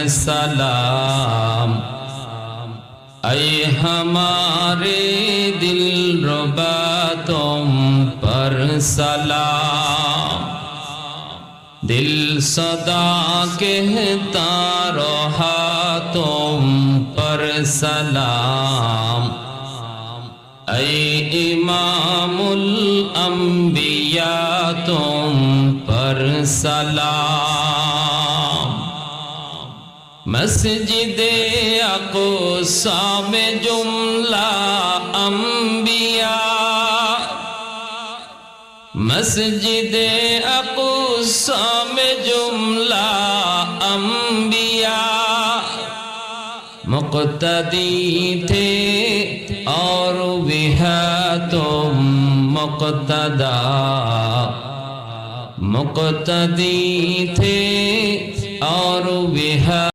सलाम ऐ हमारे दिल रुबा तुम पर सलाम दिल सदा कहता रहा तुम पर सलाम ऐ इमामुल अंबिया तुम पर सलाम मस्जिदे अक़सा में जुमला अंबिया मस्जिदे अक़सा में जुमला अंबिया मुक़्तदी थे और विहा तुम मुक़्तदा मुक़्तदी थे और विहा